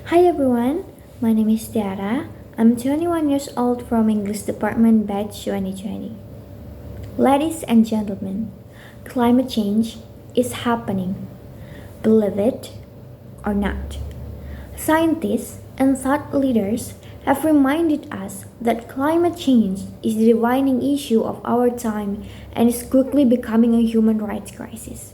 Hi everyone, my name is Tiara. I'm 21 years old from English Department batch 2020. Ladies and gentlemen, climate change is happening. Believe it or not. Scientists and thought leaders have reminded us that climate change is the defining issue of our time and is quickly becoming a human rights crisis.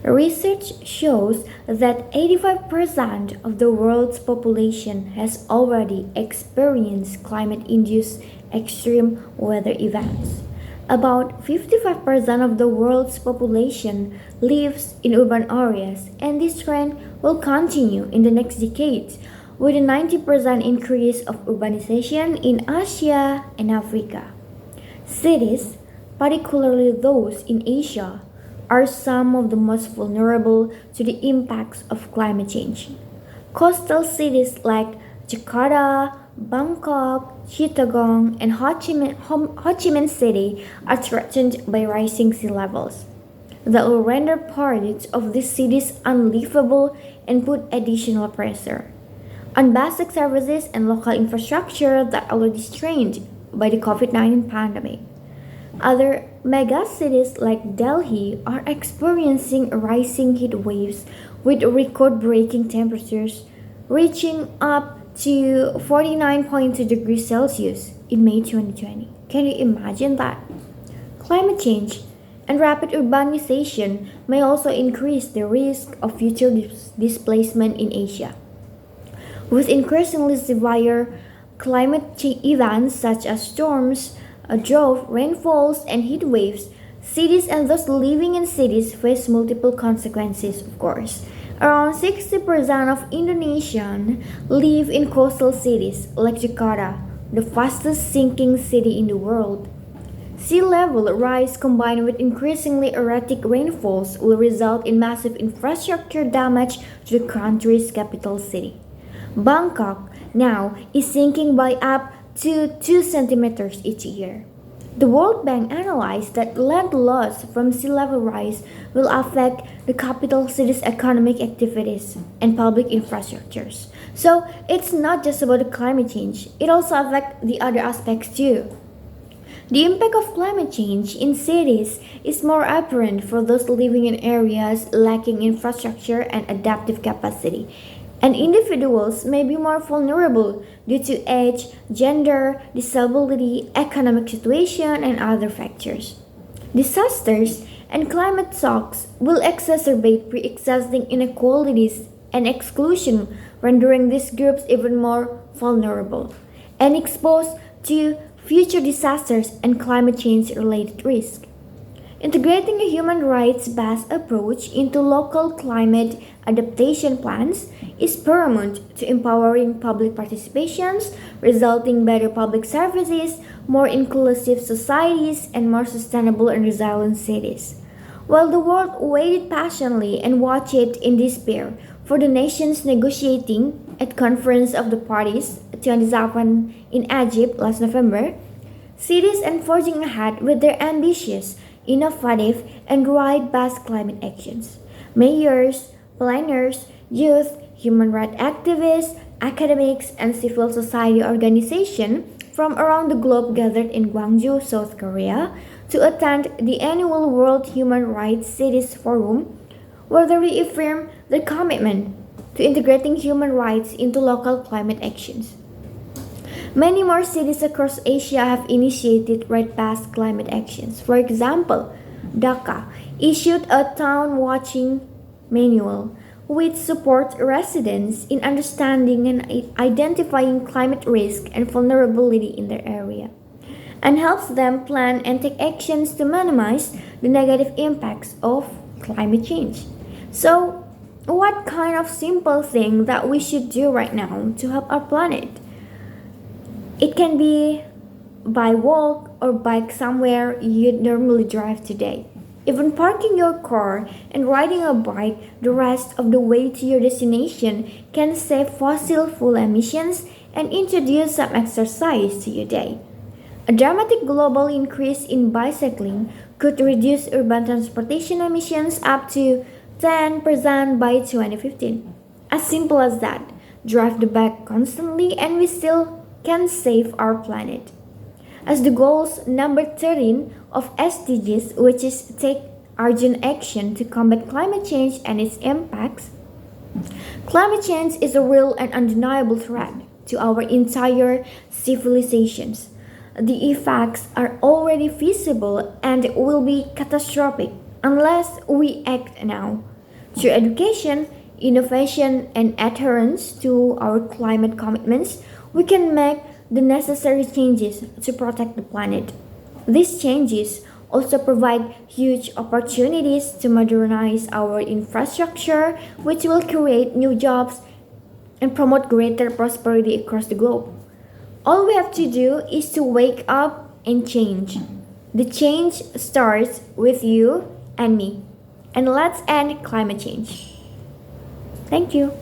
Research shows that 85% of the world's population has already experienced climate induced extreme weather events. About 55% of the world's population lives in urban areas, and this trend will continue in the next decades with a 90% increase of urbanization in Asia and Africa. Cities, particularly those in Asia, are some of the most vulnerable to the impacts of climate change. Coastal cities like Jakarta, Bangkok, Chittagong, and Ho Chi Minh City are threatened by rising sea levels. That will render parts of these cities unlivable and put additional pressure on basic services and local infrastructure that are already strained by the COVID-19 pandemic. Other megacities like Delhi are experiencing rising heat waves with record breaking temperatures reaching up to 49.2 degrees Celsius in May 2020. Can you imagine that? Climate change and rapid urbanization may also increase the risk of future displacement in Asia. With increasingly severe events such as storms, drought, rainfalls, and heat waves, cities and those living in cities face multiple consequences, of course. Around 60% of Indonesians live in coastal cities like Jakarta, the fastest sinking city in the world. Sea level rise combined with increasingly erratic rainfalls will result in massive infrastructure damage to the country's capital city. Bangkok now is sinking by up to 2 centimeters each year. The World Bank analyzed that land loss from sea level rise will affect the capital city's economic activities and public infrastructures. So it's not just about the climate change, it also affects the other aspects too. The impact of climate change in cities is more apparent for those living in areas lacking infrastructure and adaptive capacity. And individuals may be more vulnerable due to age, gender, disability, economic situation, and other factors. Disasters and climate shocks will exacerbate pre existing inequalities and exclusion, rendering these groups even more vulnerable and exposed to future disasters and climate change related risks. Integrating a human rights based approach into local climate adaptation plans is paramount to empowering public participations, resulting better public services, more inclusive societies, and more sustainable and resilient cities. While the world waited patiently and watched it in despair for the nations negotiating at Conference of the Parties 27 in Egypt last November, cities are forging ahead with their ambitious, innovative, and right-based climate actions. Mayors, planners, youth, human rights activists, academics, and civil society organizations from around the globe gathered in Gwangju, South Korea, to attend the annual World Human Rights Cities Forum, where they reaffirmed their commitment to integrating human rights into local climate actions. Many more cities across Asia have initiated right-based climate actions. For example, Dhaka issued a town watching manual which supports residents in understanding and identifying climate risk and vulnerability in their area and helps them plan and take actions to minimize the negative impacts of climate change. So, what kind of simple thing that we should do right now to help our planet? It can be by walk or bike somewhere you'd normally drive today. Even parking your car and riding a bike the rest of the way to your destination can save fossil fuel emissions and introduce some exercise to your day. A dramatic global increase in bicycling could reduce urban transportation emissions up to 10% by 2015. As simple as that. drive the bike constantly, and we still can save our planet. As the goals number 13 of SDGs, which is take urgent action to combat climate change and its impacts, climate change is a real and undeniable threat to our entire civilizations. The effects are already visible and will be catastrophic unless we act now. Through education, innovation, and adherence to our climate commitments, we can make the necessary changes to protect the planet. These changes also provide huge opportunities to modernize our infrastructure, which will create new jobs and promote greater prosperity across the globe. All we have to do is to wake up and change. The change starts with you and me. And let's end climate change. Thank you.